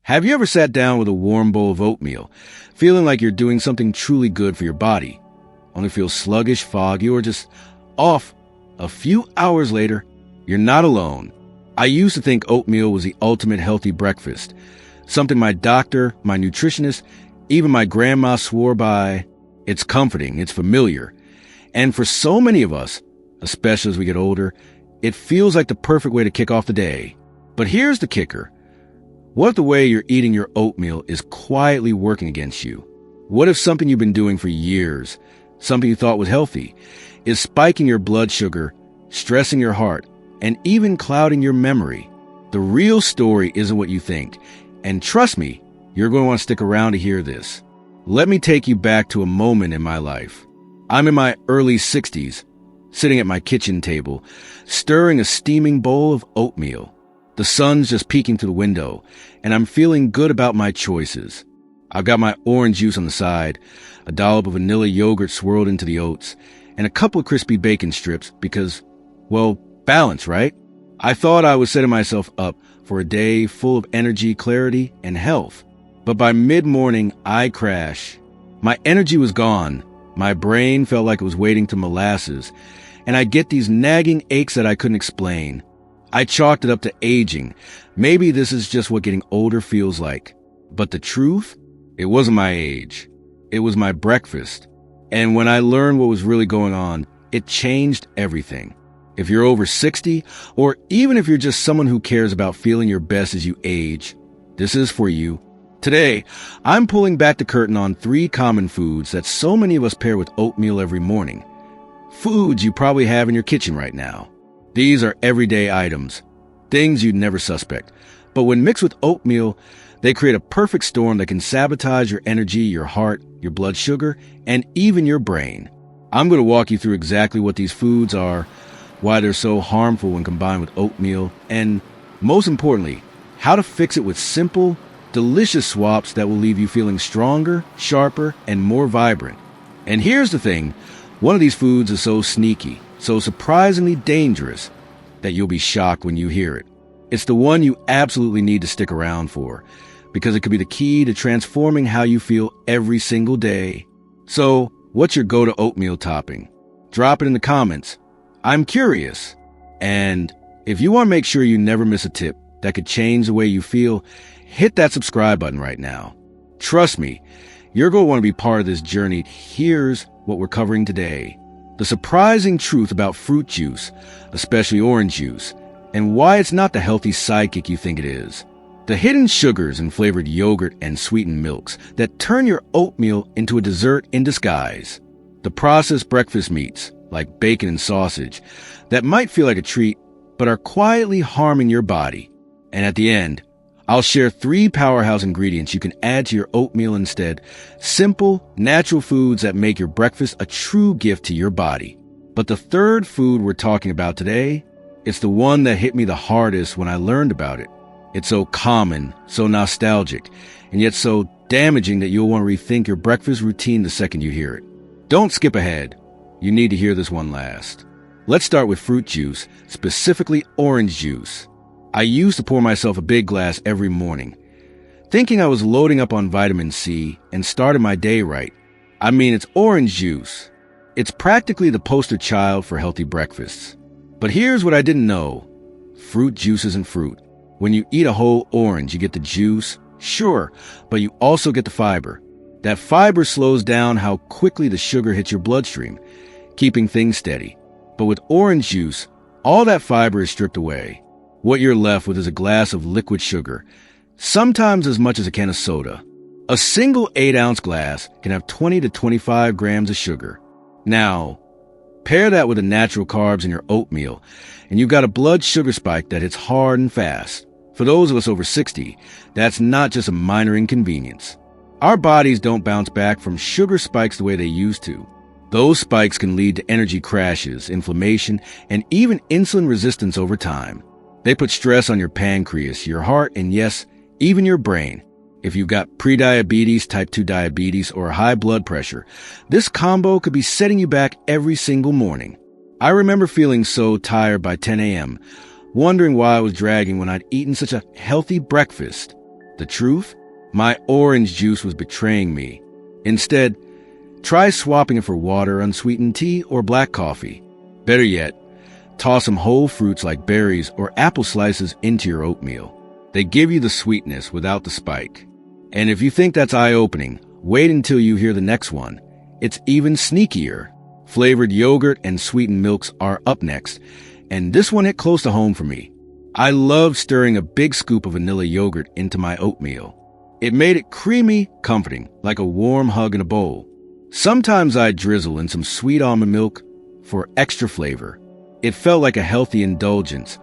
Have you ever sat down with a warm bowl of oatmeal, feeling like you're doing something truly good for your body, only feel sluggish, foggy, or just off? A few hours later, you're not alone. I used to think oatmeal was the ultimate healthy breakfast, something my doctor, my nutritionist, even my grandma swore by. It's comforting, it's familiar. And for so many of us, especially as we get older, it feels like the perfect way to kick off the day. But here's the kicker. What if the way you're eating your oatmeal is quietly working against you? What if something you've been doing for years, something you thought was healthy, is spiking your blood sugar, stressing your heart, and even clouding your memory? The real story isn't what you think. And trust me, you're going to want to stick around to hear this. Let me take you back to a moment in my life. I'm in my early 60s, sitting at my kitchen table, stirring a steaming bowl of oatmeal. The sun's just peeking through the window, and I'm feeling good about my choices. I've got my orange juice on the side, a dollop of vanilla yogurt swirled into the oats, and a couple of crispy bacon strips because, well, balance, right? I thought I was setting myself up for a day full of energy, clarity, and health. But by mid-morning, I crash. My energy was gone. My brain felt like it was waiting to molasses, and I get these nagging aches that I couldn't explain. I chalked it up to aging. Maybe this is just what getting older feels like. But the truth? It wasn't my age. It was my breakfast. And when I learned what was really going on, it changed everything. If you're over 60, or even if you're just someone who cares about feeling your best as you age, this is for you. Today, I'm pulling back the curtain on 3 common foods that so many of us pair with oatmeal every morning. Foods you probably have in your kitchen right now. These are everyday items, things you'd never suspect. But when mixed with oatmeal, they create a perfect storm that can sabotage your energy, your heart, your blood sugar, and even your brain. I'm going to walk you through exactly what these foods are, why they're so harmful when combined with oatmeal, and most importantly, how to fix it with simple, delicious swaps that will leave you feeling stronger, sharper, and more vibrant. And here's the thing, one of these foods is so sneaky, so surprisingly dangerous, that you'll be shocked when you hear it. It's the one you absolutely need to stick around for, because it could be the key to transforming how you feel every single day. So, what's your go-to oatmeal topping? Drop it in the comments. I'm curious. And if you want to make sure you never miss a tip that could change the way you feel, hit that subscribe button right now. Trust me, you're going to want to be part of this journey. Here's what we're covering today. The surprising truth about fruit juice, especially orange juice, and why it's not the healthy sidekick you think it is. The hidden sugars in flavored yogurt and sweetened milks that turn your oatmeal into a dessert in disguise. The processed breakfast meats, like bacon and sausage, that might feel like a treat, but are quietly harming your body. And at the end, I'll share 3 powerhouse ingredients you can add to your oatmeal instead. Simple, natural foods that make your breakfast a true gift to your body. But the third food we're talking about today, it's the one that hit me the hardest when I learned about it. It's so common, so nostalgic, and yet so damaging that you'll want to rethink your breakfast routine the second you hear it. Don't skip ahead. You need to hear this one last. Let's start with fruit juice, specifically orange juice. I used to pour myself a big glass every morning, thinking I was loading up on vitamin C and started my day right. I mean, it's orange juice. It's practically the poster child for healthy breakfasts. But here's what I didn't know. Fruit juice isn't fruit. When you eat a whole orange, you get the juice, sure, but you also get the fiber. That fiber slows down how quickly the sugar hits your bloodstream, keeping things steady. But with orange juice, all that fiber is stripped away. What you're left with is a glass of liquid sugar, sometimes as much as a can of soda. A single 8-ounce glass can have 20 to 25 grams of sugar. Now, pair that with the natural carbs in your oatmeal, and you've got a blood sugar spike that hits hard and fast. For those of us over 60, that's not just a minor inconvenience. Our bodies don't bounce back from sugar spikes the way they used to. Those spikes can lead to energy crashes, inflammation, and even insulin resistance over time. They put stress on your pancreas, your heart, and yes, even your brain. If you've got prediabetes, type 2 diabetes, or high blood pressure, this combo could be setting you back every single morning. I remember feeling so tired by 10 a.m., wondering why I was dragging when I'd eaten such a healthy breakfast. The truth? My orange juice was betraying me. Instead, try swapping it for water, unsweetened tea, or black coffee. Better yet, toss some whole fruits like berries or apple slices into your oatmeal. They give you the sweetness without the spike. And if you think that's eye-opening, wait until you hear the next one. It's even sneakier. Flavored yogurt and sweetened milks are up next, and this one hit close to home for me. I love stirring a big scoop of vanilla yogurt into my oatmeal. It made it creamy, comforting, like a warm hug in a bowl. Sometimes I'd drizzle in some sweet almond milk for extra flavor. It felt like a healthy indulgence,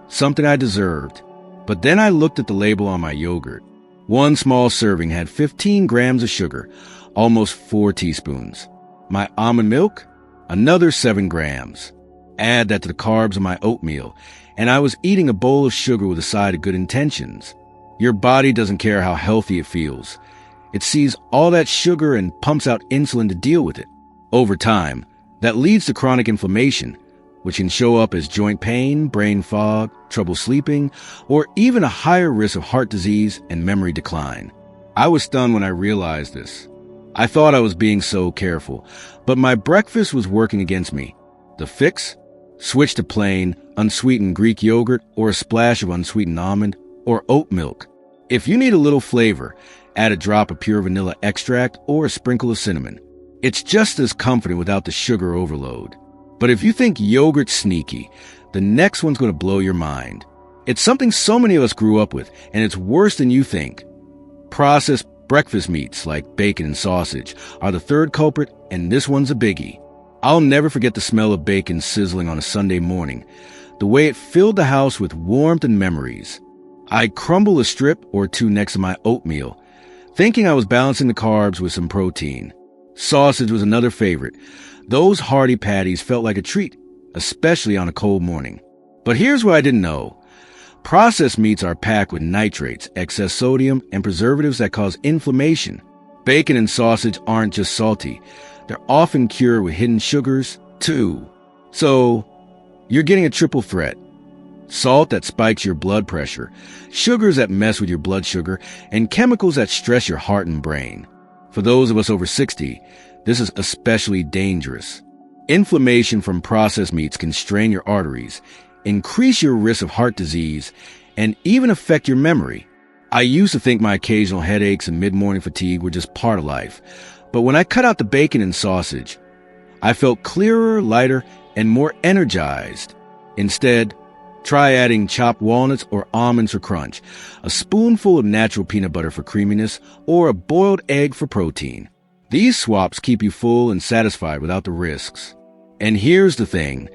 something I deserved. But then I looked at the label on my yogurt. One small serving had 15 grams of sugar, almost 4 teaspoons. My almond milk? Another 7 grams. Add that to the carbs of my oatmeal, and I was eating a bowl of sugar with a side of good intentions. Your body doesn't care how healthy it feels. It sees all that sugar and pumps out insulin to deal with it. Over time, that leads to chronic inflammation, which can show up as joint pain, brain fog, trouble sleeping, or even a higher risk of heart disease and memory decline. I was stunned when I realized this. I thought I was being so careful, but my breakfast was working against me. The fix? Switch to plain, unsweetened Greek yogurt or a splash of unsweetened almond or oat milk. If you need a little flavor, add a drop of pure vanilla extract or a sprinkle of cinnamon. It's just as comforting without the sugar overload. But if you think yogurt's sneaky, the next one's going to blow your mind. It's something so many of us grew up with, and it's worse than you think. Processed breakfast meats like bacon and sausage are the third culprit, and this one's a biggie. I'll never forget the smell of bacon sizzling on a Sunday morning, the way it filled the house with warmth and memories. I'd crumble a strip or two next to my oatmeal, thinking I was balancing the carbs with some protein. Sausage was another favorite. Those hearty patties felt like a treat, especially on a cold morning. But here's what I didn't know. Processed meats are packed with nitrates, excess sodium, and preservatives that cause inflammation. Bacon and sausage aren't just salty. They're often cured with hidden sugars, too. So, you're getting a triple threat. Salt that spikes your blood pressure, sugars that mess with your blood sugar, and chemicals that stress your heart and brain. For those of us over 60, this is especially dangerous. Inflammation from processed meats can strain your arteries, increase your risk of heart disease, and even affect your memory. I used to think my occasional headaches and mid-morning fatigue were just part of life. But when I cut out the bacon and sausage, I felt clearer, lighter, and more energized. Instead, try adding chopped walnuts or almonds for crunch, a spoonful of natural peanut butter for creaminess, or a boiled egg for protein. These swaps keep you full and satisfied without the risks. And here's the thing.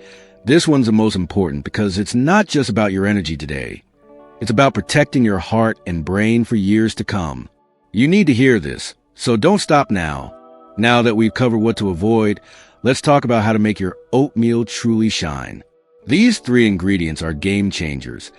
This one's the most important because it's not just about your energy today. It's about protecting your heart and brain for years to come. You need to hear this, so don't stop now. Now that we've covered what to avoid, let's talk about how to make your oatmeal truly shine. These 3 ingredients are game changers,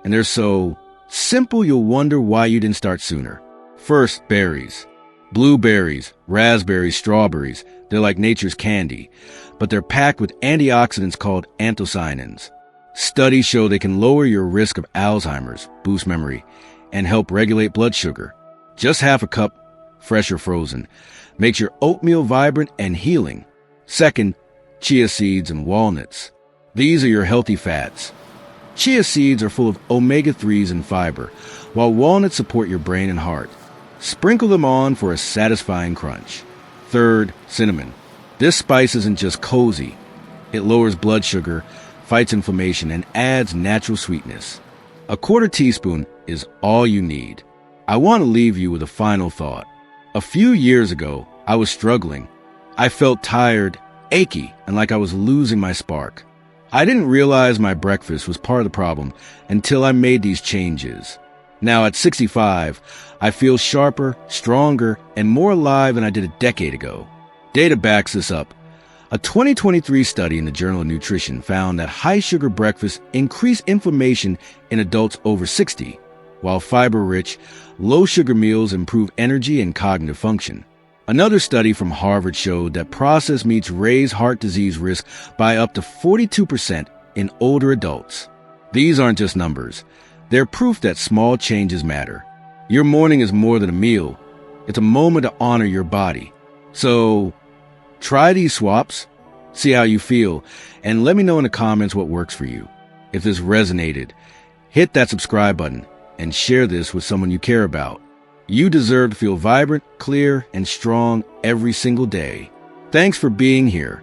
and they're so simple you'll wonder why you didn't start sooner. First, berries. Blueberries, raspberries, strawberries, they're like nature's candy, but they're packed with antioxidants called anthocyanins. Studies show they can lower your risk of Alzheimer's, boost memory, and help regulate blood sugar. Just half a cup, fresh or frozen, makes your oatmeal vibrant and healing. Second, chia seeds and walnuts. These are your healthy fats. Chia seeds are full of omega-3s and fiber, while walnuts support your brain and heart. Sprinkle them on for a satisfying crunch. Third, cinnamon. This spice isn't just cozy. It lowers blood sugar, fights inflammation, and adds natural sweetness. A quarter teaspoon is all you need. I want to leave you with a final thought. A few years ago, I was struggling. I felt tired, achy, and like I was losing my spark. I didn't realize my breakfast was part of the problem until I made these changes. Now at 65, I feel sharper, stronger, and more alive than I did a decade ago. Data backs this up. A 2023 study in the Journal of Nutrition found that high-sugar breakfasts increase inflammation in adults over 60, while fiber-rich, low-sugar meals improve energy and cognitive function. Another study from Harvard showed that processed meats raise heart disease risk by up to 42% in older adults. These aren't just numbers. They're proof that small changes matter. Your morning is more than a meal. It's a moment to honor your body. So try these swaps, see how you feel, and let me know in the comments what works for you. If this resonated, hit that subscribe button and share this with someone you care about. You deserve to feel vibrant, clear, and strong every single day. Thanks for being here.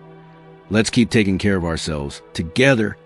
Let's keep taking care of ourselves together